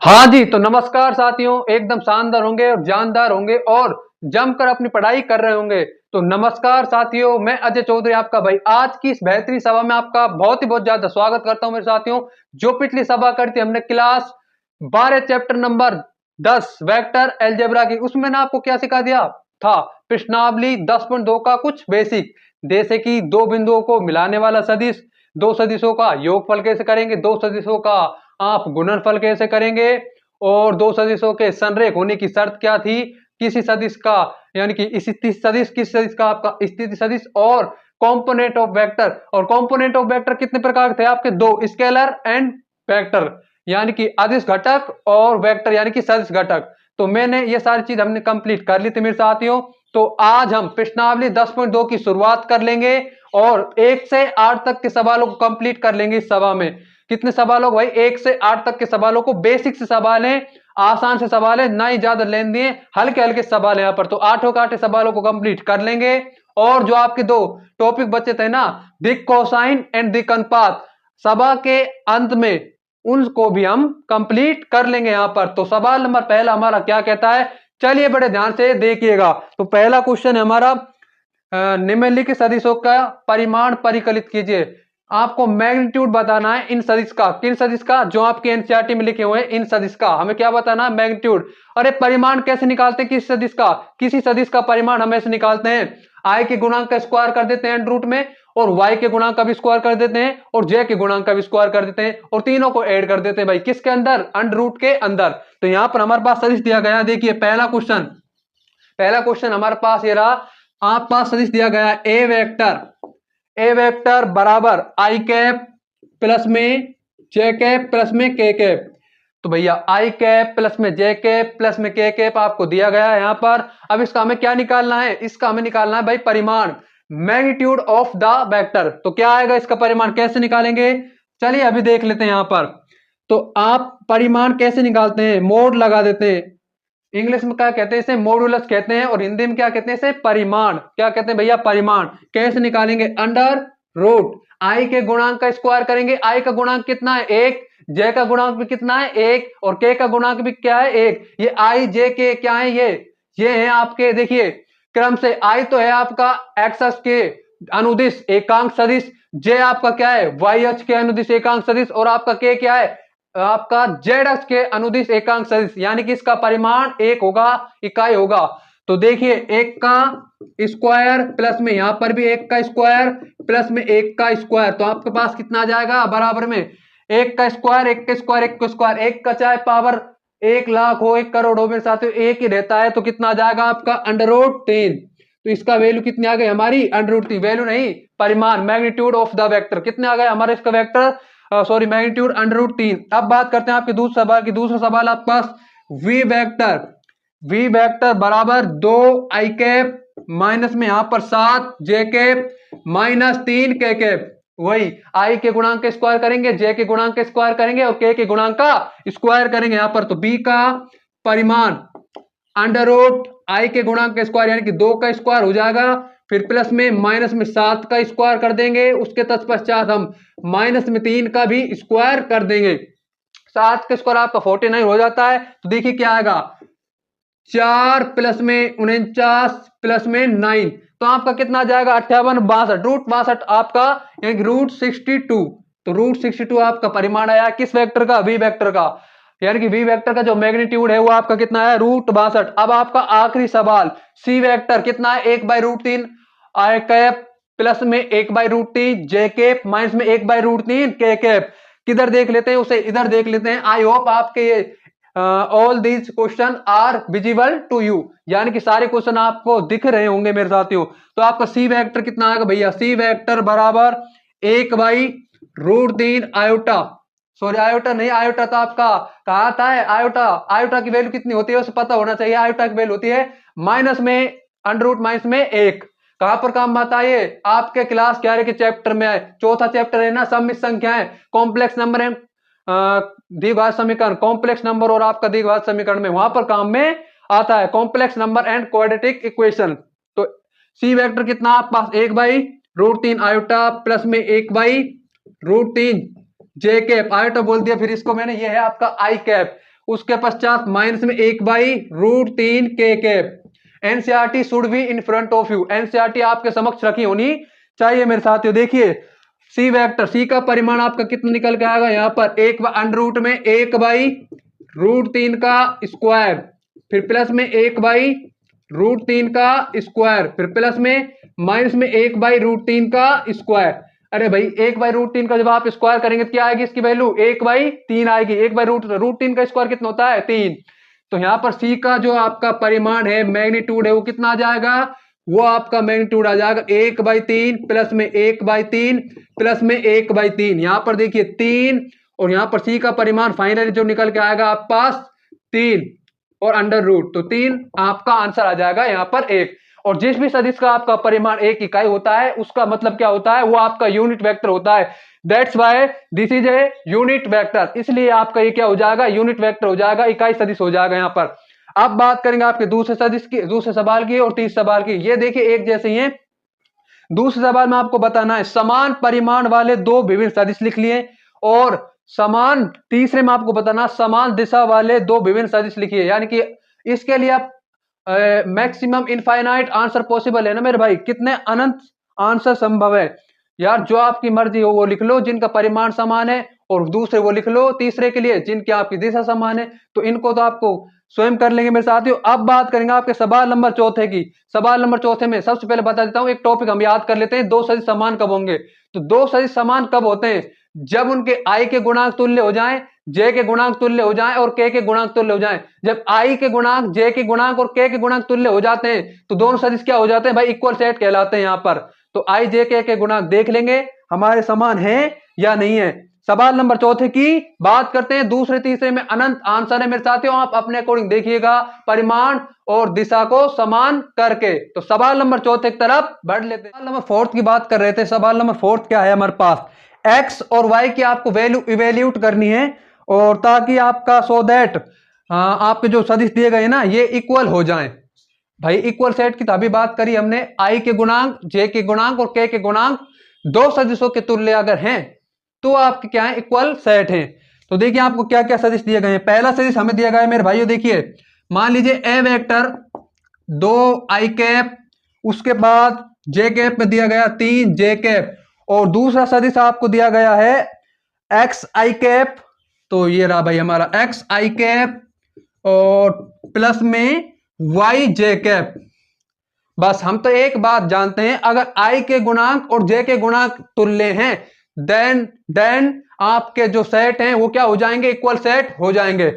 हाँ जी, तो नमस्कार साथियों, एकदम शानदार होंगे और जानदार होंगे और जमकर अपनी पढ़ाई कर रहे होंगे। तो नमस्कार साथियों, मैं अजय चौधरी आपका भाई आज की इस बेहतरीन सभा में आपका बहुत ज्यादा स्वागत करता हूं मेरे साथियों। जो पिछली सभा करी थी हमने class 12 chapter number 10 vector algebra की, उसमें ना आपको क्या सिखा दिया था, प्रश्नावली 10.2 का कुछ बेसिक, जैसे कि दो बिंदुओं को मिलाने वाला सदिश, दो सदिशों का योगफल कैसे करेंगे, दो सदिशों का आप गुणनफल कैसे करेंगे, और दो सदिशों के संरेख होने की शर्त क्या थी, किसी सदिश का यानी कि स्थिति सदिश, किस सदिश का आपका स्थिति सदिश, और कंपोनेंट ऑफ वेक्टर। और कंपोनेंट ऑफ वेक्टर कितने प्रकार थे आपके, दो, स्केलर एंड वेक्टर यानी कि अदिश घटक, और वेक्टर यानी कि सदिश घटक। तो मैंने ये सारी चीज हमने कंप्लीट कर ली थी मेरे साथियों। तो आज हम प्रश्नावली 10.2 की शुरुआत कर लेंगे और 1 से 8 तक के सवालों को कंप्लीट कर लेंगे इस सभा में। कितने सवाल हो भाई, 1 से 8 तक के सवालों को, बेसिक से सवाल है, आसान से सवाल है, ना ही ज्यादा लेन दिए, हल्के हल्के सवाल है यहाँ पर। तो 8 के 8 सवालों को कंप्लीट कर लेंगे। और जो आपके दो टॉपिक बचे थे ना, दिक कोसाइन एंड दिक अनुपात, सभा के अंत में उनको भी हम कंप्लीट कर लेंगे यहाँ पर। तो सवाल नंबर पहला हमारा क्या कहता है, चलिए बड़े ध्यान से देखिएगा। तो पहला क्वेश्चन है हमारा, निम्नलिखित सदिशों का परिमाण परिकलित कीजिए। आपको मैग्नीट्यूड बताना है इन सदिश का, किन सदिश का, जो आपके एनसीईआरटी में लिखे हुए हैं इन सदिश का हमें क्या बताना है, मैग्नीट्यूड। अरे परिमाण कैसे निकालते हैं किस सदिश का, किसी सदिश का परिमाण हम ऐसे निकालते हैं, आई के गुणांक का स्क्वायर कर देते हैं रूट में, और वाई के गुणांक का भी स्क्वायर कर देते हैं, और जे के गुणांक का भी स्क्वायर कर देते हैं, और तीनों को ऐड कर देते हैं भाई किसके अंदर, अंडर रूट के अंदर। तो यहां पर हमारे पास सदिश दिया गया, देखिए पहला क्वेश्चन हमारे पास ये रहा, आप पास सदिश दिया गया ए वेक्टर बराबर आई कैप प्लस में जे कैप प्लस में के कैप। तो भैया आई कैप प्लस में जे कैप प्लस में के कैप आपको दिया गया है यहां पर। अब इसका हमें क्या निकालना है, इसका हमें निकालना है भाई परिमाण, मैग्नीट्यूड ऑफ द वेक्टर। तो क्या आएगा इसका परिमाण, कैसे निकालेंगे, चलिए अभी देख लेते हैं यहां पर। तो आप परिमाण कैसे निकालते हैं, मोड लगा देते हैं, इंग्लिश में क्या कहते हैं इसे, मॉडुलस कहते हैं, और हिंदी में क्या कहते हैं इसे, परिमाण। क्या कहते हैं भैया, परिमाण। कैसे निकालेंगे, अंडर रूट आई के गुणांक का स्क्वायर करेंगे, आई का गुणांक कितना है, एक, जे का गुणांक भी कितना है, एक, और के का गुणांक भी क्या है, एक। ये आई जे के क्या है, ये है आपके, देखिए क्रम से, आई तो है आपका एक्स अक्ष के अनुदिश एकांक सदिश, जे आपका क्या है, वाई अक्ष के अनुदिश एकांक सदिश, और आपका के क्या है, आपका जेड अक्ष के अनुदिश एकांक सदिश, यानी कि इसका परिमाण एक होगा, इकाई होगा। तो देखिए एक का स्क्वायर प्लस में यहां पर भी एक का स्क्वायर प्लस में एक का स्क्वायर, तो आपके पास कितना आ जाएगा, बराबर में एक का स्क्वायर, एक का स्क्वायर, एक का स्क्वायर, एक का चाहे पावर 1 लाख हो, 1 करोड़ हो, मेरे साथियों एक ही रहता है। तो कितना आ जाएगा आपका, अंडर रूट 3। तो इसका वैल्यू कितनी आ गई हमारी, अंडर रूट 3, वैल्यू नहीं परिमाण, मैग्नीट्यूड ऑफ द वेक्टर कितने आ गए हमारे, इसका vector sorry magnitude under root 3। अब बात करते हैं आपके दूसरे सवाल की। दूसरा सवाल आपके पास वी वेक्टर बराबर 2 आई कैप माइनस में यहां पर 7 जे कैप माइनस 3 के कैप, वही आई के गुणांक के स्क्वायर करेंगे, जे के गुणांक के स्क्वायर करेंगे, और के गुणांक का स्क्वायर करेंगे यहां पर। तो बी का परिमाण अंडर रूट आई के गुणांक का स्क्वायर यानी कि 2 का स्क्वायर हो जाएगा, फिर प्लस में माइनस में 7 का स्क्वायर कर देंगे, उसके तत्पश्चात हम माइनस में 3 का भी स्क्वायर कर देंगे, 7 का स्क्वायर आपका 49 हो जाता है। तो देखिए क्या आएगा, 4 प्लस में 49 प्लस में 9, तो आपका कितना आ जाएगा, 58 रूट 62 आपका यानी रूट 62। तो रूट 62 आपका परिमाण आया किस वेक्टर का, वी वेक्टर का, यानी कि वी वेक्टर का जो मैग्नीट्यूड है वो आपका कितना है, रूट 62। अब आपका आखिरी सवाल, सी वेक्टर कितना है, 1/√3 आई कैप प्लस में 1/√3 जे कैप माइनस में 1/√3 के कैप। किधर देख लेते हैं उसे, इधर देख लेते हैं। आई होप आपके ये all these question are visible to you, यानी कि सारे क्वेश्चन आपको दिख रहे होंगे मेरे साथियों। तो आपका सी वेक्टर कितना आएगा भैया, सी वेक्टर बराबर 1/√3 आयोटा, सॉरी आयोटा नहीं, आयोटा तो आपका कहा आता है, आयोटा, आयोटा की वैल्यू कितनी होती है उसे पता होना चाहिए। आयोटा की वैल्यू होती है माइनस में अंडर रूट माइनस में 1। कहां पर काम आता है ये, आपके क्लास 11 के चैप्टर में है, चौथा चैप्टर है ना, सम्मिश्र संख्याएं, कॉम्प्लेक्स नंबर है, द्विघात समीकरण, कॉम्प्लेक्स नंबर और आपका द्विघात समीकरण में, वहां पर काम में आता है complex number and quadratic equation. तो सी वेक्टर कितना आपके पास, 1/√3 आयोटा प्लस में 1/√3 जे कैप, आयोटा बोल दिया, फिर इसको मैंने, ये है आपका आई कैप, उसके पश्चात माइनस में 1/√3 के cap. NCERT should be in front of you, NCERT आपके समक्ष रखी होनी चाहिए मेरे साथियों। देखिए सी वेक्टर, सी का परिमाण आपका कितना निकल के आएगा यहाँ पर, अंडर रूट में 1/√3 का स्क्वायर, फिर प्लस में 1/√3 का स्क्वायर, फिर प्लस में माइनस में 1/√3 का स्क्वायर। अरे भाई 1/√3 का जब आप स्क्वायर करेंगे तो क्या आएगी इसकी वैल्यू 1/3 आएगी। 1/√3 का स्क्वायर कितना होता है 3। तो यहाँ पर सी का जो आपका परिमाण है, मैग्नीट्यूड है, वो कितना आ जाएगा, वो आपका मैग्नीट्यूड आ जाएगा 1/3 प्लस में 1/3 प्लस में 1/3। यहाँ पर देखिए 3 और यहाँ पर सी का परिमाण फाइनली जो निकल के आएगा आप पास 3 और अंडर रूट, तो 3 आपका आंसर आ जाएगा यहाँ पर 1। और जिस भी सदिश का आपका परिमाण 1 इकाई होता है उसका मतलब क्या होता है, वो आपका यूनिट वेक्टर होता है। That's why this is a unit vector, इसलिए आपका ये क्या हो जाएगा, यूनिट वेक्टर हो जाएगा, इकाई सदिश हो जाएगा यहाँ पर। अब बात करेंगे आपके दूसरे सदिश की, दूसरे सवाल की और तीसरे सवाल की। ये देखिए एक जैसे ही है। दूसरे सवाल में आपको बताना है समान परिमाण वाले दो विभिन्न सदिश लिख लिए, और समान, तीसरे में आपको बताना समान दिशा वाले दो विभिन्न सदिश लिखिए। यानी कि इसके लिए आप मैक्सिमम इनफाइनाइट आंसर पॉसिबल है ना मेरे भाई, कितने अनंत आंसर संभव है यार, जो आपकी मर्जी हो वो लिख लो जिनका परिमाण समान है, और दूसरे वो लिख लो तीसरे के लिए जिनकी आपकी दिशा समान है। तो इनको तो आपको स्वयं कर लेंगे मेरे साथियों। अब बात करेंगे आपके सवाल नंबर चौथे की। सवाल नंबर चौथे में सबसे पहले बता देता हूं, एक टॉपिक हम याद कर लेते हैं, दो सदिश समान कब होंगे। तो दो सदिश समान कब होते हैं, जब उनके आई के गुणांक तुल्य हो जाएं, जे के गुणांक तुल्य हो जाएं और के गुणांक तुल्य हो जाएं। जब आई के गुणांक, जे के गुणांक और के गुणांक तुल्य हो जाते हैं तो दोनों सदिश क्या हो जाते हैं भाई, इक्वल सेट कहलाते हैं यहाँ पर। तो आई जे के गुणांक देख लेंगे हमारे समान है या नहीं है। सवाल नंबर चौथे की बात करते हैं, दूसरे तीसरे में अनंत आंसर है मेरे साथियों, आप अपने अकॉर्डिंग देखिएगा परिमाण और दिशा को समान करके। तो सवाल नंबर चौथे की तरफ बढ़ लेते हैं। सवाल नंबर फोर्थ की बात कर रहे थे। सवाल नंबर फोर्थ क्या है हमारे पास, एक्स और वाई की आपको वैल्यू इवेल्यूट करनी है, और ताकि आपका सो दैट आपके जो सदिश दिए गए ना ये इक्वल हो जाएं। भाई इक्वल सेट की तो अभी बात करी हमने, आई के गुणांक, जे के गुणांक और के गुणांक दो सदिशों के तुल्य अगर हैं तो आपके क्या है, इक्वल सेट हैं। तो देखिए आपको क्या क्या सदिश दिए गए हैं। पहला सदिश हमें दिया गया है मेरे भाइयों, देखिए मान लीजिए ए वेक्टर 2 आई कैप, उसके बाद जे कैप में दिया गया 3 जे कैप, और दूसरा सदिश आपको दिया गया है एक्स आई कैप। तो ये रहा भाई हमारा एक्स आई कैप और प्लस में वाई जे कैप। बस हम तो एक बात जानते हैं, अगर आई के गुणांक और जे के गुणांक तुल्य हैं देन आपके जो सेट हैं वो क्या हो जाएंगे, इक्वल सेट हो जाएंगे।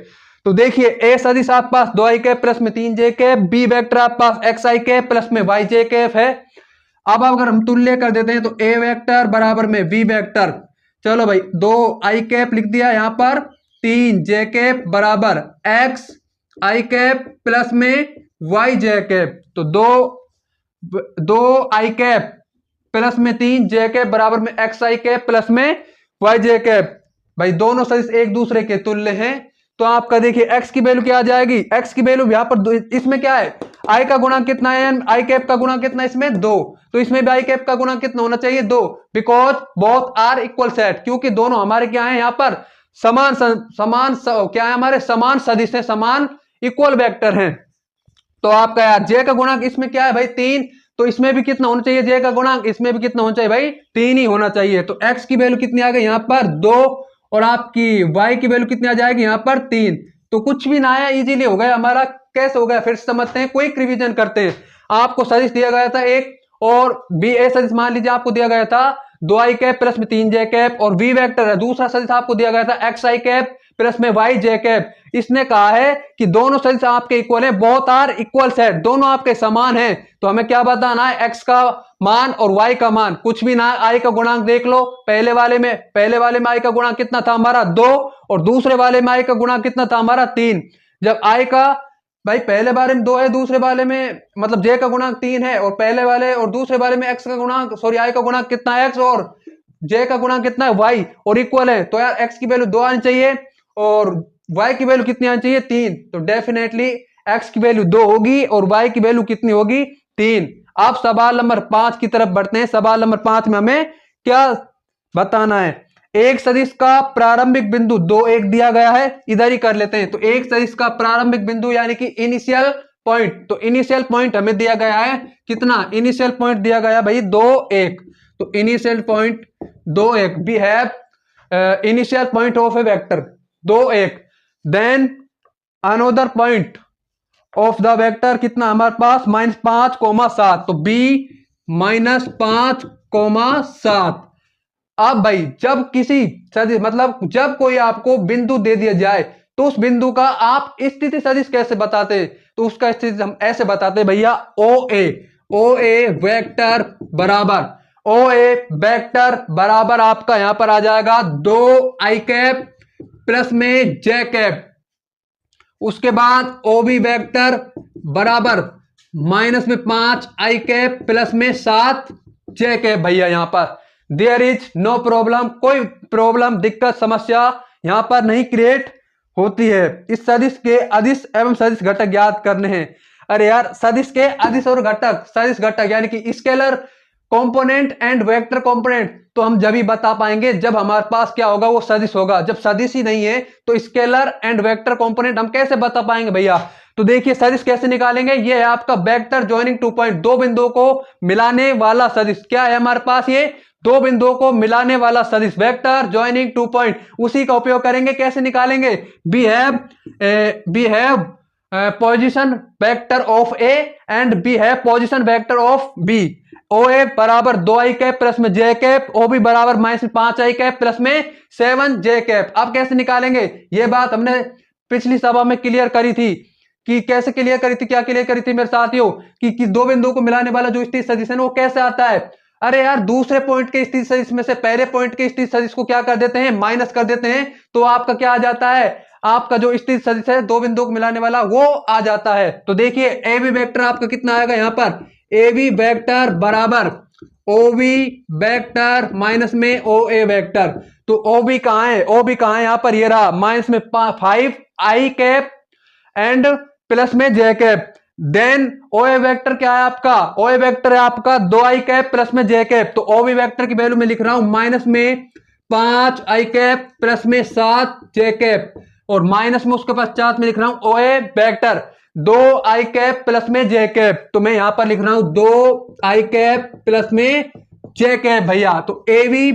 तो देखिए ए सदिश आपके पास 2 आई कैप प्लस में 3 जे कैप, बी वेक्टर आपके पास एक्स आई कैप प्लस में वाई जे कैप है। अब अगर हम तुल्य कर देते हैं तो ए वेक्टर बराबर में बी वेक्टर, चलो भाई 2 आई कैप लिख दिया यहां पर, 3 जे कैप बराबर एक्स आई कैप प्लस में वाई जे कैप। तो दो आई कैप प्लस में 3 जे कैप बराबर में एक्स आई कैप प्लस में वाई जे कैप। भाई दोनों सदिश एक दूसरे के तुल्य हैं, तो आपका देखिए एक्स की वैल्यू क्या आ जाएगी, एक्स की वैल्यू यहां पर इसमें क्या है, आई का गुणांक कितना है, आई कैप का गुणांक कितना है इसमें 2, तो इसमें भी आई कैप का गुणांक कितना होना चाहिए 2, because both are equal set, क्योंकि दोनों हमारे क्या है यहाँ पर क्या है, हमारे समान सदिश है, समान इक्वल वेक्टर हैं। तो आपका यार जे का गुणांक इसमें क्या है भाई 3, तो इसमें भी कितना होना चाहिए जे का गुणांक, इसमें भी कितना होना चाहिए भाई 3 ही होना चाहिए। तो एक्स की वैल्यू कितनी आ गई यहाँ पर 2, और आपकी वाई की वैल्यू कितनी आ जाएगी यहाँ पर 3। तो कुछ भी ना आया, इजीली हो गया हमारा। कैसे हो गया फिर समझते हैं, क्विक रिवीजन करते हैं। आपको सदिश दिया गया था एक, और बी ए सदिश मान लीजिए आपको दिया गया था 2 आई कैप प्लस में 3 जे कैप, और वी वेक्टर है दूसरा सदिश आपको दिया गया था एक्स आई कैप प्लस में वाई जे कैप। इसने कहा है कि दोनों सदिश आपके इक्वल हैं, बोथ आर इक्वल सेट, दोनों आपके समान हैं। तो हमें क्या बताना है, एक्स का मान और वाई का मान, कुछ भी ना, आई का गुणांक देख लो, पहले वाले में आई का गुणांक कितना था हमारा 2, और दूसरे वाले में आई का गुणांक कितना था हमारा 3। जब आई का भाई पहले वाले में 2 है, दूसरे वाले में मतलब जे का गुणांक 3 है, और पहले वाले और दूसरे वाले में एक्स का गुणांक आई का गुणांक कितना है एक्स, और जे का गुणांक कितना है वाई, और इक्वल है, तो यार एक्स की वैल्यू 2 आनी चाहिए और y की वैल्यू कितनी आनी चाहिए 3। तो डेफिनेटली x की वैल्यू 2 होगी और y की वैल्यू कितनी होगी 3। अब सवाल नंबर 5 की तरफ बढ़ते हैं। सवाल नंबर 5 में हमें क्या बताना है, एक सदिश का प्रारंभिक बिंदु 2 1 दिया गया है, इधर ही कर लेते हैं। तो एक सदिश का प्रारंभिक बिंदु यानी कि इनिशियल पॉइंट, तो इनिशियल पॉइंट हमें दिया गया है कितना, इनिशियल पॉइंट दिया गया भाई 2 1। तो initial point 2 1, we have initial point of a vector 2 1, then another point of the vector कितना हमारे पास -5, तो b -5, अब भाई जब किसी सदिश मतलब जब कोई आपको बिंदु दे दिया जाए तो उस बिंदु का आप स्थिति सदिश कैसे बताते, तो उसका स्थिति हम ऐसे बताते भैया ओ ए वेक्टर बराबर आपका यहां पर आ जाएगा 2 i कैप प्लस में j कैप। उसके बाद ओ बी वेक्टर बराबर -5 i कैप प्लस में 7 j कैप। भैया यहां पर देयर इज नो प्रॉब्लम, कोई प्रॉब्लम दिक्कत समस्या यहां पर नहीं क्रिएट होती है। इस सदिश के अदिश एवं सदिश घटक ज्ञात करने हैं। अरे यार सदिश के अदिश और घटक, सदिश घटक यानी कि scalar component and vector component तो हम जब ही बता पाएंगे जब हमारे पास क्या होगा, वो सदिश होगा। जब सदिश ही नहीं है तो स्केलर एंड वेक्टर कंपोनेंट हम कैसे बता पाएंगे भैया। तो देखिए सदिश कैसे निकालेंगे, ये है आपका वेक्टर जॉइनिंग 2 पॉइंट, दो बिंदुओं को मिलाने वाला सदिश। क्या है हमारे पास, ये दो बिंदुओं को मिलाने वाला सदिश, वेक्टर जॉइनिंग 2 पॉइंट। उसी का उपयोग करेंगे, कैसे निकालेंगे, we have position vector of A and we have position vector of B. O A बराबर 2 i कैप प्लस में j कैप, ओ बी बराबर -5 i कैप प्लस में 7 j कैप। अब कैसे निकालेंगे, ये बात हमने पिछली सभा में क्लियर करी थी कि कैसे क्लियर करी थी, क्या क्लियर करी थी मेरे साथियों, कि दो बिंदुओं को मिलाने वाला जो स्थिति सदिश है वो कैसे आता है। अरे यार दूसरे पॉइंट के स्थिति सदिश में से पहले पॉइंट के स्थिति सदिश को क्या कर देते हैं, माइनस कर देते हैं, तो आपका क्या आ जाता है, आपका जो स्थिति सदिश है दो बिंदुओं को मिलाने वाला वो आ जाता है। तो देखिए ए बी वेक्टर आपका कितना आएगा यहाँ पर, ए बी वेक्टर बराबर ओ बी वेक्टर माइनस में ओ ए वेक्टर। तो ओ बी कहां है, ओ बी कहां है, यहां पर ये रहा, माइनस में 5 i कैप एंड प्लस में j कैप। देन ओ ए वेक्टर क्या है आपका, ओ ए वेक्टर है आपका 2 i कैप प्लस में j कैप। तो ओ बी वेक्टर की वैल्यू में लिख रहा हूं माइनस में 5 i कैप प्लस में 7 j कैप, और माइनस में उसके पश्चात में लिख रहा हूं ओ ए वेक्टर 2 i कैप प्लस में j कैप। तो मैं यहां पर लिख रहा हूं 2 i कैप प्लस में j कैप भैया। तो ए वी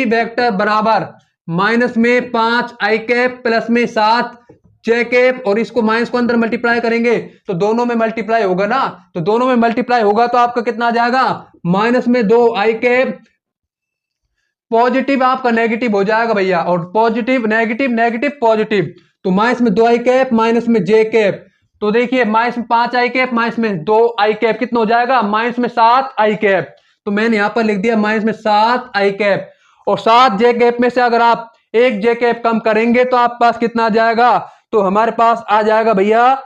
वेक्टर बराबर माइनस में 5 i कैप प्लस में 7 j कैप, और इसको माइनस को अंदर मल्टीप्लाई करेंगे तो दोनों में मल्टीप्लाई होगा ना, तो दोनों में मल्टीप्लाई होगा तो आपका कितना आ जाएगा, माइनस में 2 i कैप, पॉजिटिव आपका नेगेटिव हो जाएगा भैया, और पॉजिटिव नेगेटिव नेगेटिव पॉजिटिव, तो माइनस में 2 i कैप माइनस में j कैप। तो देखिए माइनस में 5 i कैप माइनस में 2 i कैप कितना हो जाएगा, माइनस में 7 i कैप। तो मैंने यहां पर लिख दिया माइनस में 7 i कैप, और 7 j कैप में से अगर आप एक j कैप कम करेंगे तो आपके पास कितना आ जाएगा, तो हमारे पास आ जाएगा भैया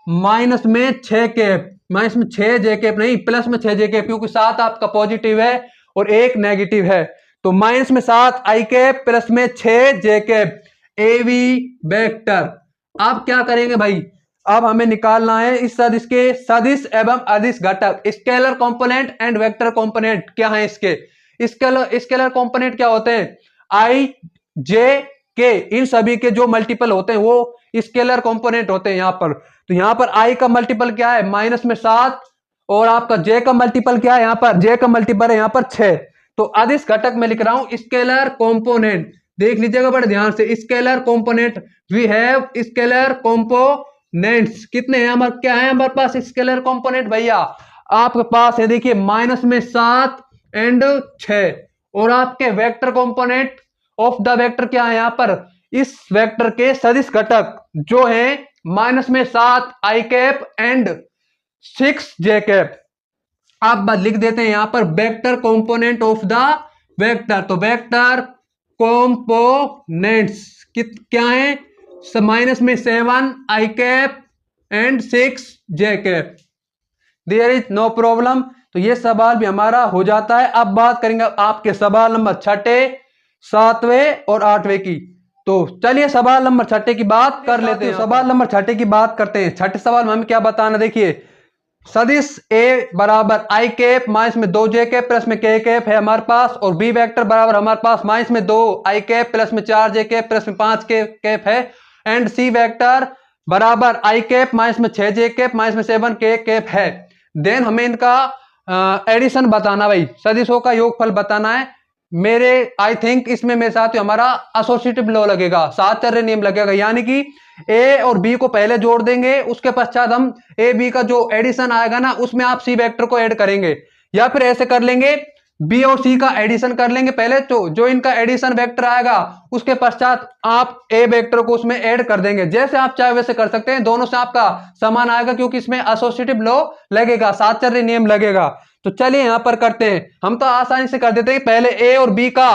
माइनस में 6 कैप, माइनस में 6 j कैप नहीं, प्लस में 6 j कैप, क्योंकि 7 आपका पॉजिटिव है और एक नेगेटिव है। तो माइनस में 7 i कैप प्लस में 6 j cap A V vector. अब क्या करेंगे भाई, अब हमें निकालना है इस सदिश के सदिश एवं अदिश घटक, scalar component and vector component क्या है इसके। स्केलर कंपोनेंट क्या होते हैं, i j k, इन सभी के जो मल्टीपल होते हैं वो स्केलर कंपोनेंट होते हैं यहाँ पर। तो यहाँ पर i का मल्टीपल क्या है, माइनस में 7, और आपका j का मल्टीपल क्या है, यहाँ पर j का मल्टीपल है यहाँ पर 6। तो अदिश घटक में लिख रहा हूं स्केलर कंपोनेंट, देख लीजिएगा बड़े ध्यान से, scalar component, we have scalar components, कितने हैं हमारे, क्या है हमारे पास स्केलर कंपोनेंट भैया, आपके पास है देखिए माइनस में 7 एंड 6, और आपके vector component of the vector क्या है यहाँ पर, इस वेक्टर के सदिश घटक जो है माइनस में 7 i cap and 6 j cap. आप लिख देते हैं यहां पर vector component of the vector, तो वेक्टर कंपोनेंट्स क्या है, माइनस में 7 i cap and 6 j cap, there is no problem. तो ये सवाल भी हमारा हो जाता है। अब बात करेंगे आपके सवाल नंबर 6, 7वें और 8वें की। तो चलिए सवाल नंबर 6 की बात कर लेते हैं। सवाल नंबर 6 की बात करते हैं। छठे सवाल में हमें क्या बताना, देखिए सदिश ए बराबर आई कैप माइनस में 2 जे कैप प्लस में के कैप है हमारे पास, और बी वेक्टर बराबर हमारे पास माइनस में 2 आई कैप प्लस में 4 जे कैप प्लस में 5 के कैप है, एंड सी वेक्टर बराबर आई कैप माइनस में 6 जे कैप माइनस में 7 के कैप है। देन हमें इनका एडिशन बताना, भाई सदिशों का योगफल बताना है। मेरे आई थिंक इसमें मेरे साथ हमारा एसोसिएटिव लॉ लगेगा, साहचर्य नियम लगेगा, यानी कि ए और बी को पहले जोड़ देंगे, उसके पश्चात हम ए बी का जो एडिशन आएगा ना उसमें आप सी वेक्टर को ऐड करेंगे, या फिर ऐसे कर लेंगे बी और सी का एडिशन कर लेंगे पहले, तो जो इनका एडिशन वेक्टर आएगा उसके पश्चात आप ए वेक्टर को उसमें ऐड कर देंगे। जैसे आप चाहे वैसे कर सकते हैं, दोनों से आपका समान आएगा क्योंकि इसमें एसोसिएटिव लॉ लगेगा, साहचर्य नियम लगेगा। तो चलिए यहां पर करते हैं, हम तो आसानी से कर देते हैं, पहले ए और बी का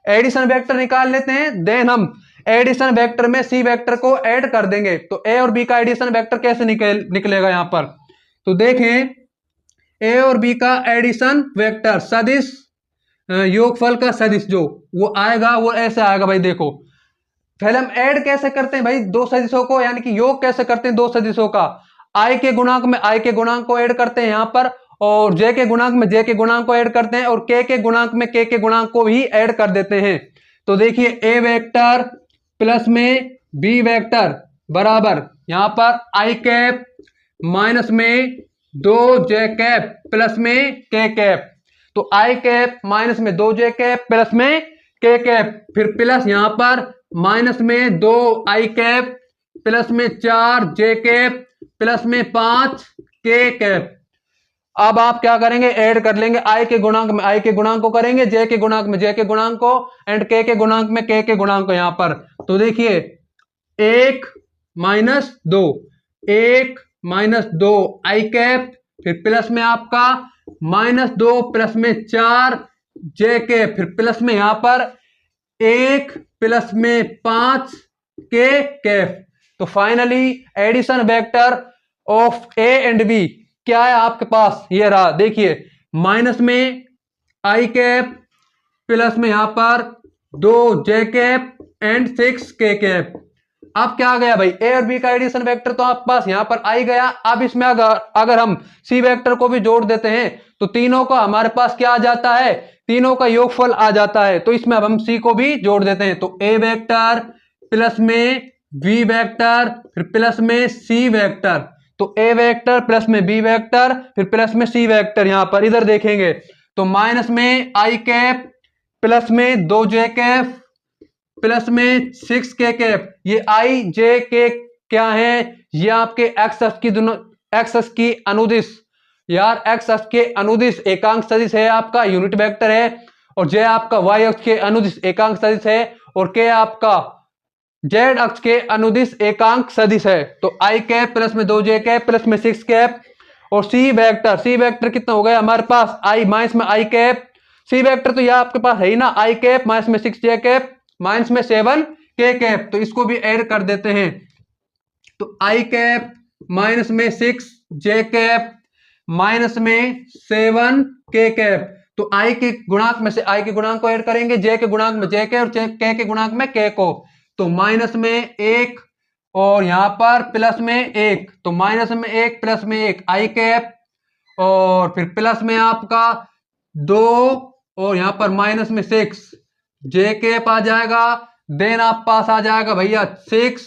एडिशन वेक्टर निकाल लेते हैं, देन हम एडिशन वेक्टर में सी वेक्टर को ऐड कर देंगे। तो ए और बी का एडिशन वेक्टर कैसे निकलेगा यहां पर, तो देखें ए और बी का एडिशन वेक्टर सदिश योगफल का सदिश जो वो आएगा वो ऐसे आएगा भाई। देखो पहले हम ऐड कैसे करते हैं भाई दो सदिशों को, यानी कि योग कैसे करते हैं दो सदिशों का, आई के गुणांक में आई के गुणांक को ऐड करते हैं यहां पर, और जे के गुणांक में जे के गुणांक को ऐड करते हैं, और के गुणांक में के गुणांक को भी ऐड कर देते हैं। तो देखिए ए वेक्टर प्लस में बी वेक्टर बराबर यहां पर आई कैप माइनस में 2 जे कैप प्लस में के कैप, तो आई कैप माइनस में 2 जे कैप प्लस में के कैप, फिर प्लस यहां पर माइनस में 2 आई कैप प्लस में 4 जे कैप प्लस में 5 के कैप। अब आप क्या करेंगे, ऐड कर लेंगे, आई के गुणांक में आई के गुणांक को करेंगे, जे के गुणांक में जे के गुणांक को, एंड के गुणांक में के गुणांक को यहां पर। तो देखिए 1 माइनस 2 1 माइनस 2 आई कैप, फिर प्लस में आपका माइनस 2 प्लस में 4 जे कैप, फिर प्लस में यहां पर 1 प्लस में 5 के कैप। तो finally addition vector of A and B क्या है आपके पास, ये रहा, देखिए माइनस में आई कैप प्लस में यहां पर 2 जे कैप एंड 6 के कैप। अब क्या आ गया भाई, ए और बी का एडिशन वेक्टर तो आपके पास यहां पर आ ही गया। अब इसमें अगर हम सी वेक्टर को भी जोड़ देते हैं तो तीनों का हमारे पास क्या आ जाता है, तीनों का योगफल आ जाता है। तो इसमें अब हम सी को भी जोड़ देते हैं, तो ए वेक्टर प्लस में बी वेक्टर फिर प्लस में सी वेक्टर, तो ए वेक्टर प्लस में बी वेक्टर फिर प्लस में सी वेक्टर। यहां पर इधर देखेंगे तो माइनस में आई कैप प्लस में 2 जे कैप प्लस में 6 के कैप। ये आई जे के क्या है, ये आपके एक्स अक्ष की दोनों एक्स अक्ष की अनुदिश, यार एक्स अक्ष के अनुदिश एकांक सदिश है आपका, यूनिट वेक्टर है, और जे आपका वाई अक्ष के अनुदिश एकांक सदिश है, और के आपका जेड अक्ष के अनुदिश एकांक सदिश है। तो आई कैप प्लस में 2 जे कैप प्लस में 6 कैप, और सी वेक्टर कितना हो गया हमारे पास, आई माइनस में आई कैप, सी वेक्टर तो यह आपके पास है ही ना, आई कैप माइनस में 6 जे कैप माइनस में 7 के कैप, तो इसको भी ऐड कर देते हैं। तो आई कैप माइनस में 6 जे कैप माइनस में 7 के कैप, तो आई के गुणांक में से आई के गुणांक को ऐड करेंगे, जे के गुणांक में जे के और के गुणांक में के को, तो माइनस में 1 और यहां पर प्लस में 1, तो माइनस में 1 प्लस में 1 आई कैप, और फिर प्लस में आपका 2 और यहां पर माइनस में 6 जे कैप आ जाएगा। देन आप पास आ जाएगा भैया 6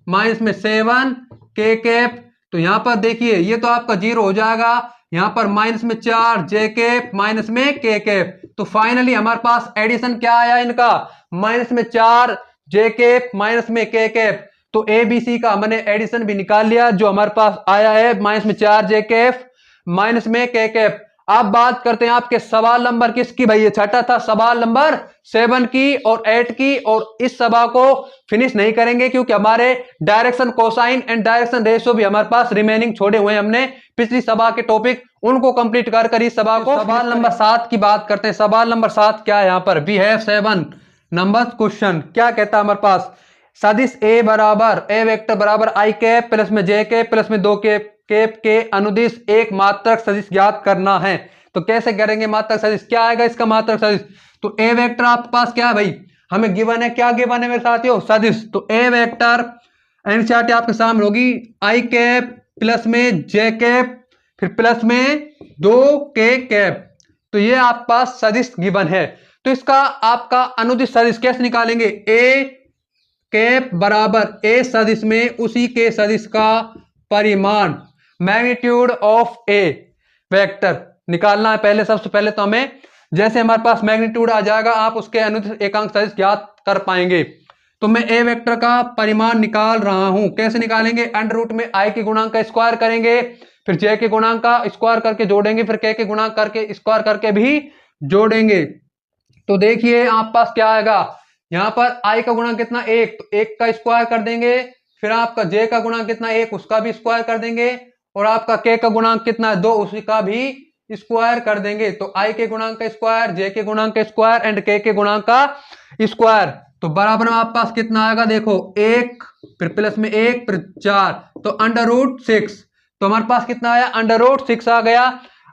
माइनस में 7 के कैप, तो यहां पर देखिए ये तो आपका 0 हो जाएगा, यहां पर माइनस में 4 जे कैप माइनस में के कैप। तो फाइनली हमारे पास एडिशन क्या आया इनका, माइनस में 4 जे कैप माइनस में के कैप। तो ए बी सी का हमने एडिशन भी निकाल लिया, जो हमारे पास आया है माइनस में 4 जे कैप माइनस में के कैप। अब बात करते हैं आपके सवाल नंबर किसकी, भाई ये छठा था, सवाल नंबर 7 की और 8 की, और इस सवाल को फिनिश नहीं करेंगे क्योंकि हमारे direction cosine and direction ratio भी हमारे पास रिमेनिंग छोड़े हुए हैं, हमने पिछली सभा के टॉपिक उनको कंप्लीट कर इस सभा को। सवाल नंबर 7 की बात करते हैं। सवाल नंबर 7 क्या है यहाँ पर, वी हैव 7 नंबर क्वेश्चन। क्या कहता है हमारे पास, सदिश ए बराबर ए वेक्टर बराबर आई कैप प्लस में जे कैप प्लस में 2 कैप के अनुदिश एक मात्रक सदिश ज्ञात करना है। तो कैसे करेंगे मात्रक सदिश, क्या आएगा इसका मात्रक सदिश, तो ए वेक्टर आपके पास क्या है भाई, हमें गिवन है, क्या गिवन है मेरे साथियों, सदिश। तो ए वेक्टर एनसीईआरटी आपके सामने होगी, आई कैप प्लस में जे कैप फिर प्लस में 2k कैप। तो ये आपके पास सदिश गिवन है। तो इसका आपका अनुदिश सदिश कैसे निकालेंगे? ए कैप बराबर ए सदिश में उसी के सदिश का परिमाण, मैग्नीट्यूड ऑफ ए वेक्टर निकालना है। पहले सबसे पहले तो हमें, जैसे हमारे पास मैग्नीट्यूड आ जाएगा आप उसके अनुदिश एकांक सदिश ज्ञात कर पाएंगे। तो मैं ए वेक्टर का परिमाण निकाल रहा हूं। कैसे निकालेंगे? अंडर रूट में आई के गुणांक का स्क्वायर करेंगे, फिर जे के गुणांक का स्क्वायर करके जोड़ेंगे, फिर के गुणांक करके स्क्वायर करके भी जोड़ेंगे। तो देखिए आप पास क्या आएगा, यहां पर आई का गुणांक कितना? 1, तो 1 का स्क्वायर कर देंगे, फिर आपका जे का गुणांक कितना? 1, उसका भी स्क्वायर कर देंगे, और आपका के का गुणांक कितना है? 2, उसी का भी स्क्वायर कर देंगे। तो आई के गुणांक का स्क्वायर, जे के गुणांक का स्क्वायर एंड के गुणांक का स्क्वायर। तो बराबर में आप पास कितना आएगा? देखो 1, फिर प्लस में 1, फिर 4, तो अंडर रूट 6। तो हमारे पास कितना आया? अंडर रूट 6 आ गया।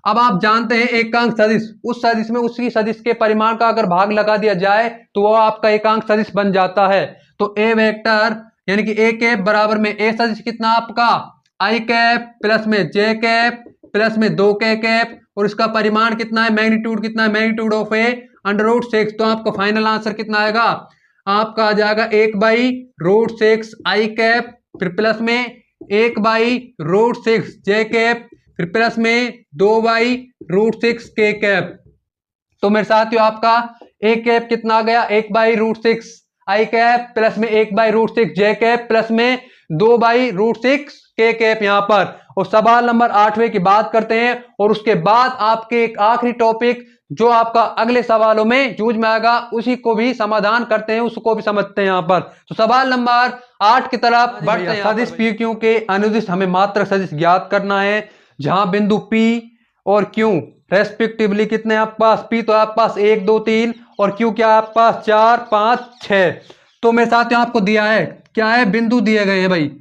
अब आप जानते हैं एकांक सदिश, उस सदिश में उसी सदिश के परिमाण का अगर भाग लगा दिया जाए तो वो आपका एकांक सदिश बन जाता है। तो ए वेक्टर यानी कि ए कैप बराबर में ए सदिश कितना आपका? आई कैप प्लस में जे कैप प्लस में 2k कैप, और इसका परिमाण कितना है? मैग्नीट्यूड कितना है? Magnitude of A under root 6। तो आपका फाइनल आंसर कितना आएगा? आपका आ जाएगा 1/√6 आई कैप, फिर प्लस में 1/√6 जे कैप, फिर प्लस में 2/√6 के कैप। तो मेरे साथियों आपका ए कैप कितना आ गया? 1/√6 आई कैप प्लस में 1/√6 जे कैप प्लस में 2/√6 के कैप यहां पर। और सवाल नंबर 8वें की बात करते हैं, और उसके बाद आपके एक आखिरी टॉपिक जो आपका अगले सवालों में यूज में आएगा उसी को भी समाधान करते हैं, उसको भी समझते हैं यहां पर। तो सवाल नंबर 8 की तरफ बढ़ते हैं। सदिश पी क्यू के अनुदिश हमें मात्रक सदिश ज्ञात करना है, जहां बिंदु P और Q रेस्पेक्टिवली कितने आपके पास? P तो आपके पास 1 2 3 और Q क्या आपके पास? 4 5 6। तो मेरे साथ यहाँ आपको दिया है, क्या है? बिंदु दिए गए हैं भाई,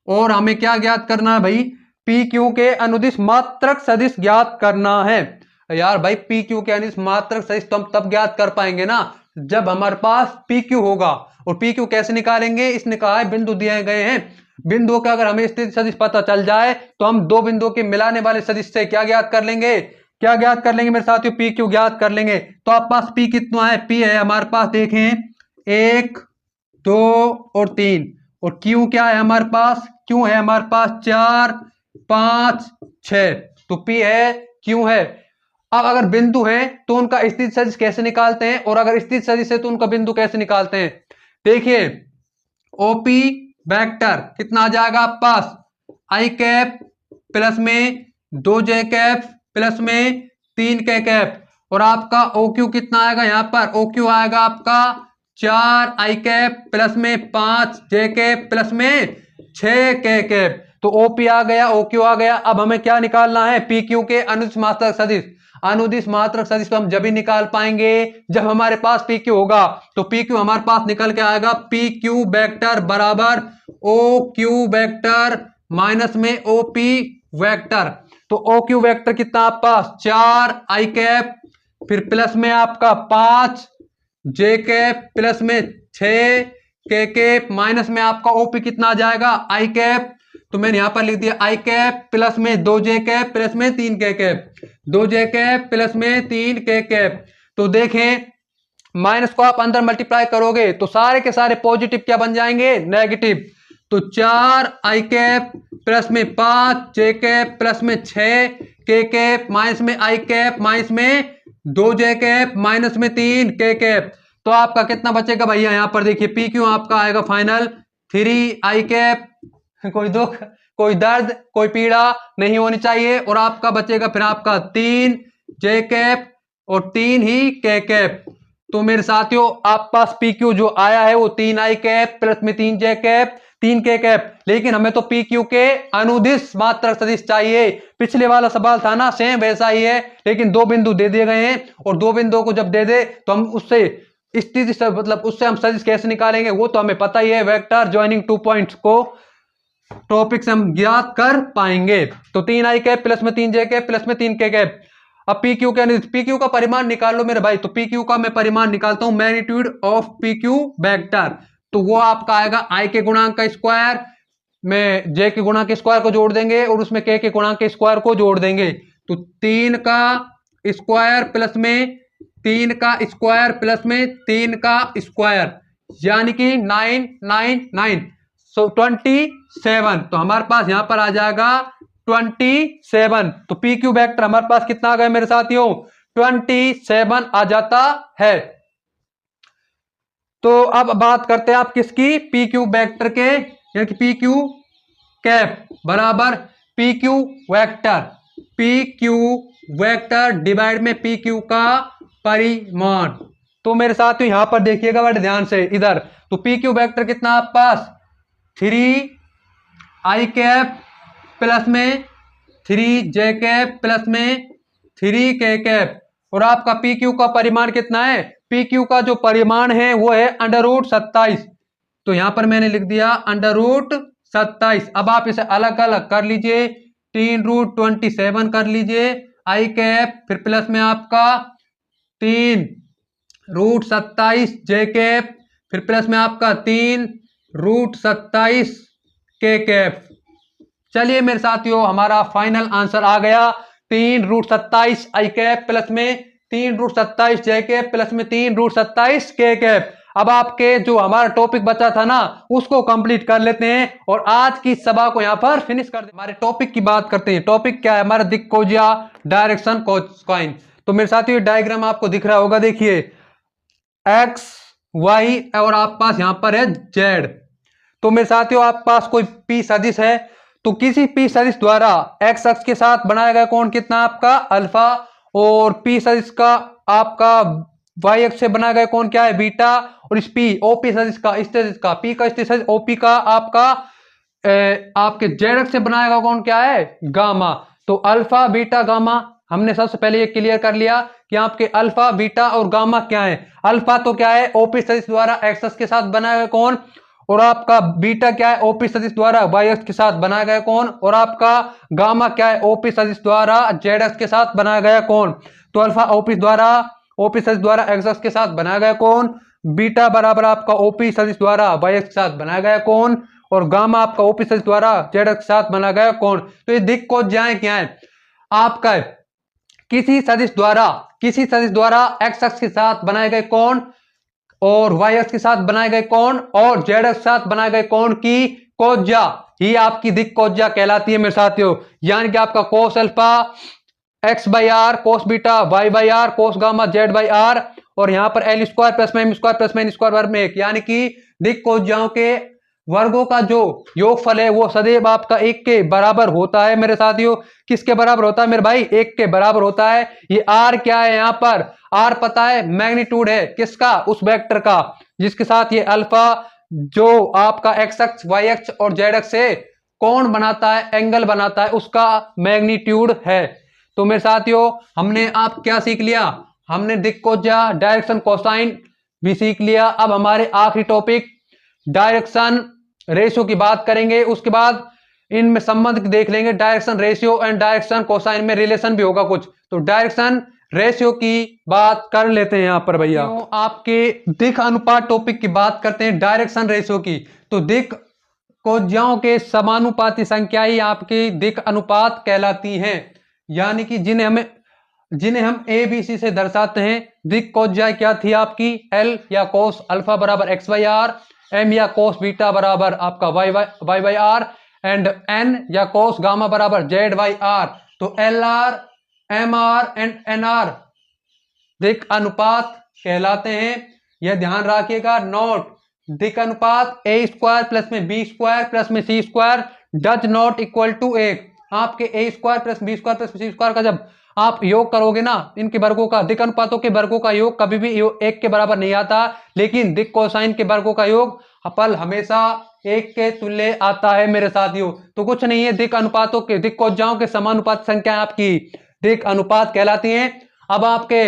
और हमें क्या ज्ञात करना है भाई? पी क्यू के अनुदिश मात्रक सदिश ज्ञात करना है। यार भाई पी क्यू के अनुदिश मात्रक सदिश तो हम तब ज्ञात कर पाएंगे ना जब हमारे पास पी क्यू होगा। और पी क्यू कैसे निकालेंगे? इसने कहा है बिंदु दिए गए हैं, बिंदुओं का अगर हमें स्थिति सदिश पता चल जाए तो हम दो बिंदुओं के मिलाने वाले सदिश से क्या ज्ञात कर लेंगे? क्या ज्ञात कर लेंगे मेरे साथियों? पी क्यू ज्ञात कर लेंगे। तो आप पास पी कितना है? पी है हमारे पास, देखें 1 2 और 3, और क्यू क्या है हमारे पास? क्यू है हमारे पास 4 5 6। तो पी है, क्यू है। अब अगर बिंदु है तो उनका स्थिति सदिश कैसे निकालते हैं, और अगर स्थिति सदिश है तो उनका बिंदु कैसे निकालते हैं? देखिए ओपी वेक्टर कितना आ जाएगा आप पास? आई कैप प्लस में 2j कैप प्लस में 3k कैप, और आपका OQ कितना आएगा यहाँ पर? OQ आएगा आपका 4 आई कैप प्लस में 5j कैप प्लस में 6k कैप। तो OP आ गया, OQ आ गया। अब हमें क्या निकालना है? PQ के अनुदिश मात्रक सदिश। अनुदिश मात्रक सदिश को हम जब ही निकाल पाएंगे जब हमारे पास PQ होगा। तो PQ हमारे पास निकल के आएगा PQ वेक्टर बराबर OQ वेक्टर माइनस में OP वेक्टर। तो OQ वेक्टर कितना आप पास? 4 आई कैप, फिर प्लस में आपका 5 जे कैप प्लस में 6 के कैप, माइनस में आपका OP कितना आ जाएगा? आई कैप। तो मैंने यहां पर लिख दिया आई कैप प्लस में 2j कैप प्लस में 3k cap, 2j cap plus में 3k कैप। तो देखें माइनस को आप अंदर मल्टीप्लाई करोगे तो सारे के सारे पॉजिटिव क्या बन जाएंगे? नेगेटिव। तो 4 आई कैप प्लस में 5 जे कैप प्लस में 6k कैप, माइनस में आई कैप, माइनस में 2j कैप, माइनस में 3k कैप। तो आपका कितना बचेगा भैया? यहाँ पर देखिए पी क्यू आपका आएगा फाइनल 3 आई कैप, कोई दुख कोई दर्द कोई पीड़ा नहीं होनी चाहिए, और आपका बचेगा फिर आपका 3 जे कैप और 3 ही के कैप। तो मेरे साथियों आप पास पी क्यू जो आया है वो 3 आई कैप प्लस में 3 जे कैप 3 के कैप, लेकिन हमें तो पी क्यू के अनुदिश मात्रक सदिश चाहिए। पिछले वाला सवाल था ना सेम वैसा ही है, लेकिन दो बिंदु दे दिए गए हैं, और दो बिंदुओं को जब दे दे तो हम उससे स्थिति से मतलब उससे हम सदिश कैसे निकालेंगे वो तो हमें पता ही है। वेक्टर ज्वाइनिंग 2 पॉइंट्स को टॉपिक से हम ज्ञात कर पाएंगे। तो 3 आई कैप प्लस में 3 जे कैप प्लस में 3 के कैप। अब पी क्यू के पी क्यू का परिमाण निकाल लो मेरे भाई। तो पी क्यू का मैं परिमाण निकालता हूं magnitude of P Q vector. तो वो आपका आएगा आई के गुणांक का स्क्वायर में जे के गुणा के स्क्वायर को जोड़ देंगे और उसमें के गुणा के स्क्वायर को जोड़ देंगे, तो 3 का स्क्वायर प्लस में 3 का स्क्वायर प्लस में 3 का स्क्वायर, यानी कि 999, सो 27। तो हमारे पास यहां पर आ जाएगा 27। तो पी क्यू वेक्टर हमारे पास कितना आ गया मेरे साथियों, 27 आ जाता है। तो अब बात करते हैं आप किसकी, पी क्यू वेक्टर के, यानी कि पी क्यू कैप बराबर P Q vector, P Q vector divide में पी क्यू का परिमाण। तो मेरे साथियों यहां पर देखिएगा बड़े ध्यान से इधर, तो पी क्यू वेक्टर कितना आप पास 3 आई कैप प्लस में 3 जे कैप प्लस में 3 के कैप, और आपका पी क्यू का परिमाण कितना है, पी क्यू का जो परिमाण है वो है √27। तो यहां पर मैंने लिख दिया √27। अब आप इसे अलग अलग कर लीजिए, 3√27 कर लीजिए आई कैप, फिर प्लस में आपका 3√27 जे कैप, फिर प्लस में आपका 3√27 के कैप। चलिए मेरे साथियों हमारा फाइनल आंसर आ गया 3√27 आई कैप प्लस में 3√27 जे कैप प्लस में 3√27 के कैप। अब आपके जो हमारा टॉपिक बचा था ना उसको कंप्लीट कर लेते हैं और आज की सभा को यहां पर फिनिश कर दें। हमारे टॉपिक की बात करते हैं। टॉपिक क्या है हमारा, दिक्कोजिया डायरेक्शन कोसाइन। तो मेरे साथियों डायग्राम आपको दिख रहा होगा, देखिए एक्स वाई और आप पास यहां पर है जेड। तो मेरे साथियों आप पास कोई पी सदिश है, तो किसी पी सदिश द्वारा एक्स अक्ष के साथ बनाया गया कोण कितना आपका अल्फा, और पी सदिश का आपका वाई अक्ष से बनाया गया कोण क्या है बीटा, और इस पी ओपी सदिश का स्थितिज का पी का स्थितिज ओपी का आपका आपके जेड अक्ष से बनाया गया कोण क्या है गामा। तो अल्फा बीटा गामा हमने सबसे पहले ये क्लियर कर लिया कि आपके अल्फा बीटा और गामा क्या है। अल्फा तो क्या है ओपी सदिश द्वारा एक्स अक्ष के साथ बनाया गया कोण, और आपका बीटा क्या है ओपी सदिश द्वारा वाई अक्ष के साथ बनाया गया कोण, और आपका गामा क्या है ओपी सदिश द्वारा जेड अक्ष के साथ बनाया गया कोण। तो अल्फा ओपी सदिश द्वारा एक्स अक्ष के साथ बनाया गया कोण, बीटा बराबर आपका ओपी सदिश द्वारा वाई अक्ष के साथ बनाया गया कोण, और गामा आपका ओपी सदिश द्वारा जेड अक्ष के साथ बनाया गया कोण। तो ये दिक्कोज्याएं क्या है आपका किसी सदिश द्वारा एक्स अक्ष के साथ बनाए गए कोण और वाई अक्ष के साथ बनाए गए कोण और जेड अक्ष के साथ बनाए गए कोण की कोज्या ही आपकी दिक्कोज्या कहलाती है मेरे साथियों। यानी कि आपका cos alpha x by r, cos beta y by r, cos gamma z by r, और यहां पर एल स्क्वायर प्लस में एम स्क्वायर प्लस में एन स्क्वायर वर्ग में 1, यानी कि दिक्कोज्याओं के वर्गों का जो योगफल है वो सदैव आपका 1 के बराबर होता है मेरे साथियों। किसके बराबर होता है मेरे भाई, 1 के बराबर होता है। ये आर क्या है यहाँ पर, आर पता है मैग्नीट्यूड है किसका, उस वेक्टर का जिसके साथ ये अल्फा जो आपका एक्स अक्ष वाई अक्ष और जेड अक्ष से कोण बनाता है एंगल बनाता है उसका मैग्नीट्यूड है। तो मेरे साथियों हमने आप क्या सीख लिया, हमने दिक्कोज्या डायरेक्शन कोसाइन भी सीख लिया। अब हमारे आखिरी टॉपिक डायरेक्शन रेशियो की बात करेंगे, उसके बाद इनमें संबंध देख लेंगे। Direction ratio and direction cosine में रिलेशन भी होगा कुछ, तो डायरेक्शन रेशियो की बात कर लेते हैं यहां पर भैया। तो आपके दिक् अनुपात टॉपिक की बात करते हैं डायरेक्शन रेशियो की। तो दिक् कोज्याओं के समानुपाती संख्या ही आपकी दिक् अनुपात कहलाती हैं, यानी कि जिन्हें हम ए बी सी से दर्शाते हैं। दिक् कोज्या क्या थी आपकी, एल या कोस अल्फा बराबर एक्स बाई आर, एम या कोस बीटा बराबर आपका y by r, and n या कोस गामा बराबर जेड बाई आर। तो l r m r and n r दिक् अनुपात कहलाते हैं। यह ध्यान रखिएगा नोट, दिक् अनुपात ए स्क्वायर प्लस में बी स्क्वायर प्लस में C square does not equal to 1। आपके A square plus B square plus C square का जब आप योग करोगे ना इनके वर्गों का, दिक् अनुपातों के वर्गों का योग कभी भी 1 के बराबर नहीं आता, लेकिन दिक् कोसाइन के वर्गों का योग फल हमेशा 1 के तुल्य आता है मेरे साथियों। तो कुछ नहीं है, दिक् अनुपातों के दिक् कोज्याओं के समानुपात संख्या आपकी दिक् अनुपात कहलाती है। अब आपके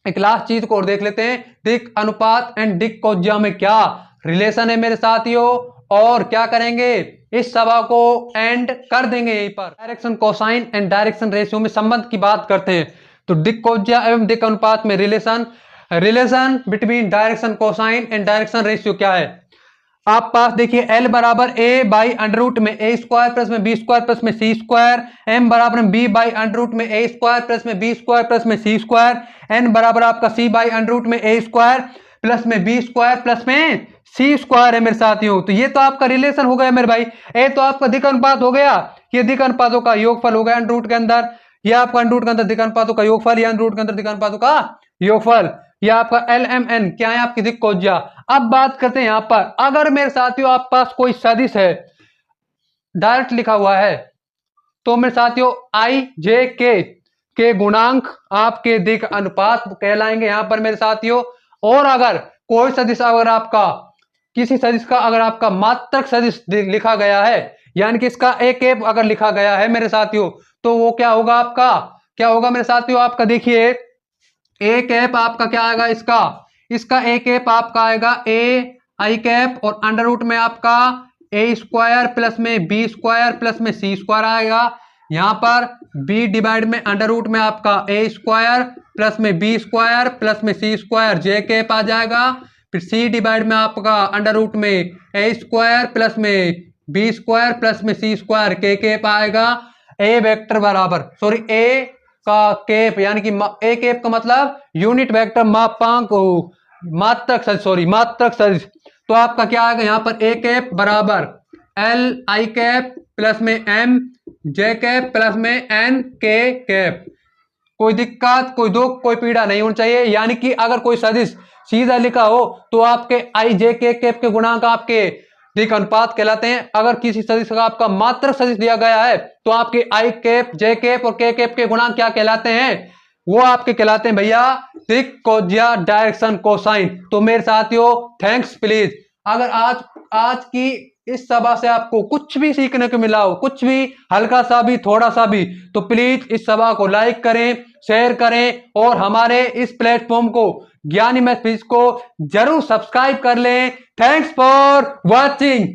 एक लास्ट चीज को और देख लेते हैं, दिक् अनुपात एंड दिक् कोज्या में क्या रिलेशन है मेरे साथियों, और क्या करेंगे इस सभा को एंड कर देंगे यहीं पर। Direction cosine and direction ratio में संबंध की बात करते हैं। तो दिक् कोज्या एवं दिक् अनुपात में relation between direction cosine and direction ratio क्या है। आप पास देखिए एल बराबर ए बाई अंडर रूट में ए स्क्वायर प्लस में बी स्क्वायर प्लस में सी स्क्वायर, एम बराबर में बी बाई अंडर रूट में ए स्क्वायर प्लस में बी स्क्वायर प्लस में सी स्क्वायर, एन बराबर आपका सी बाई अंडर रूट में ए स्क्वायर प्लस में बी स्क्वायर प्लस में सी स्क्वायर है मेरे साथियों। तो ये तो आपका रिलेशन हो गया मेरे भाई। ए तो आपका दिक अनुपात हो गया, ये दिक अनुपातों का योगफल हो गया अंडर रूट के अंदर, ये आपका अंडर रूट के अंदर दिक अनुपातों का योगफल, या अंडर रूट के अंदर दिक अनुपातों का योगफल, ये आपका एल एम एन क्या है आपकी दिक कोज्या। अब बात करते हैं यहां पर, अगर मेरे साथियों आप पास कोई सदिश है डायरेक्ट लिखा हुआ है, तो मेरे साथियों आई जे के गुणांक आपके दिक अनुपात कहलाएंगे यहां पर मेरे साथियों। और अगर कोई सदिश अगर आपका किसी सदिश का अगर आपका मात्रक सदिश लिखा गया है, यानी कि इसका एक एप अगर लिखा गया है मेरे साथियों, तो वो क्या होगा आपका, क्या होगा मेरे साथियों आपका, देखिए एक ऐप आपका क्या आएगा, इसका एक ऐप आपका आएगा ए आई कैप और अंडर रूट में आपका ए स्क्वायर प्लस में बी स्क्वायर प्लस में सी स्क्वायर आएगा। यहां पर बी डिवाइड में अंडर रूट में आपका ए स्क्वायर प्लस में बी स्क्वायर प्लस में सी स्क्वायर जे कैप आ जाएगा। फिर सी डिवाइड में आपका अंडर रूट में ए स्क्वायर प्लस में बी स्क्वायर प्लस में सी स्क्वायर के कैप आएगा। ए वेक्टर बराबर सॉरी ए का केप, यानी कि ए केप का मतलब यूनिट वेक्टर मापांक मात्रक सदिश, सॉरी मात्रक सदिश। तो आपका क्या आएगा यहाँ पर ए कैप बराबर एल आई कैप प्लस में एम जे कैप प्लस में एन के कैप। कोई दिक्कत कोई दुख कोई पीड़ा नहीं होनी चाहिए, यानी कि अगर कोई सदिश सीधा लिखा हो तो आपके आई जे के कैप के गुणांक आपके दिक अनुपात कहलाते हैं। अगर किसी सदिश का आपका मात्रक सदिश दिया गया है तो आपके आई कैप जे कैप और के कैप के गुणांक क्या कहलाते हैं, वो आपके कहलाते हैं भैया दिक कोज्या डायरेक्शन कोसाइन। तो मेरे साथियों थैंक्स प्लीज। अगर आज की इस सभा से आपको कुछ भी सीखने को मिला हो, कुछ भी हल्का सा भी थोड़ा सा भी, तो प्लीज इस सभा को लाइक करें, शेयर करें और हमारे इस प्लेटफॉर्म को ज्ञानी मैथ फिजिक्स को जरूर सब्सक्राइब कर लें। Thanks for watching.